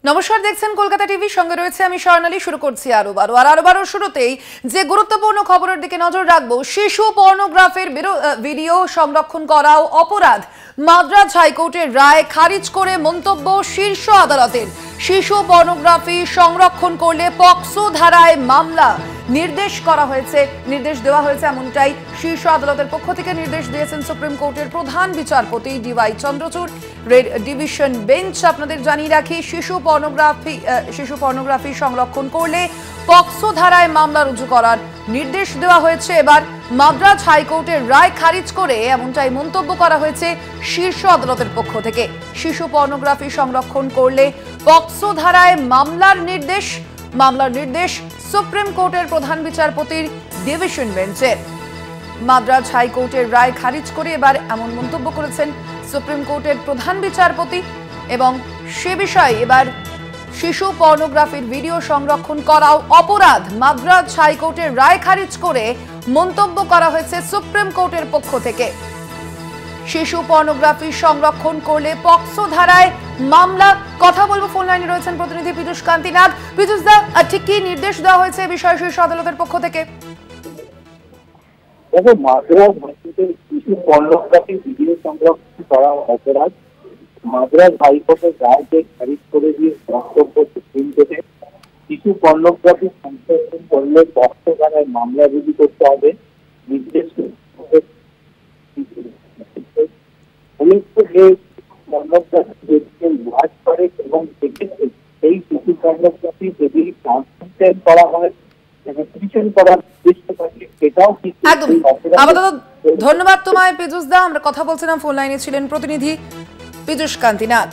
নমস্কার, দেখছেন কলকাতা টিভি, সঙ্গে রয়েছে আমি স্বর্ণালী। শুরু করছি আরো শুরুতেই যে গুরুত্বপূর্ণ খবরের দিকে নজর রাখবো। শিশু পর্নোগ্রাফির ভিডিও সংরক্ষণ করাও অপরাধ, মাদ্রাজ হাইকোর্টের রায় খারিজ করে মন্তব্য শীর্ষ আদালতের। শিশু পর্নোগ্রাফি সংরক্ষণ করলে পক্সো ধারায় মামলা নির্দেশ দেওয়া হয়েছে, এমনটাই শীর্ষ আদালতের পক্ষ থেকে নির্দেশ দিয়েছেন সুপ্রিম কোর্টের প্রধান বিচারপতি ডিওয়াই চন্দ্রচূড়। রেড ডিভিশন বেঞ্চ আপনাদের জানিয়ে রাখি, শিশু পর্নোগ্রাফি সংরক্ষণ করলে পক্সো ধারায় মামলা রুজু করার নির্দেশ দেওয়া হয়েছে। এবার মাদ্রাজ হাইকোর্টের রায় খারিজ করে এমনটাই মন্তব্য করা হয়েছে শীর্ষ আদালতের পক্ষ থেকে। শিশু পর্নোগ্রাফি সংরক্ষণ করলে পক্সো ধারায় মামলার নির্দেশ সুপ্রিম কোর্টের প্রধান বিচারপতির ডিভিশন বেঞ্চের। মাদ্রাজ হাইকোর্টের রায় খারিজ করে এবার এমন মন্তব্য করেছেন সুপ্রিম কোর্টের প্রধান বিচারপতি, এবং সে বিষয়ে এবার শিশু পর্নোগ্রাফির ভিডিও সংরক্ষণ করাও অপরাধ, মাদ্রাজ হাইকোর্টের রায় খারিজ করে মন্তব্য করা হয়েছে সুপ্রিম কোর্টের পক্ষ থেকে। শিশু পর্নোগ্রাফি সংরক্ষণ করলে পক্সো ধারায় মামলা। কথা বলবো, ফোন লাইনে রয়েছেন প্রতিনিধি পীযূষ কান্তি নাগ। পীযূষ দা, ঠিক কি নির্দেশ দেওয়া হয়েছে এই বিষয়ে শীর্ষ আদালতের পক্ষ থেকে? দেখো, মাদ্রাজ হাইকোর্টের শিশু পর্নোগ্রাফি ভিডিও সংরক্ষণ করা অপরাধ, মাদ্রাজ হাইকোর্টের রায়কে খারিজ করে দিয়ে বক্তব্য সুপ্রিম কোর্টে। শিশু পর্নোগ্রাফি সংরক্ষণ করলে পক্সো ধারায় মামলা রুজু করতে হবে নির্দেশ। যে পর্নোগ্রাফি করে এবং সেই শিশু পর্নোগ্রাফি যদি ট্রান্সমিট করা হয়, ধন্যবাদ তোমায় পীযূষ দা। আমরা কথা বলছিলাম, ফোন লাইনে ছিলেন প্রতিনিধি পীযূষ কান্তি নাগ।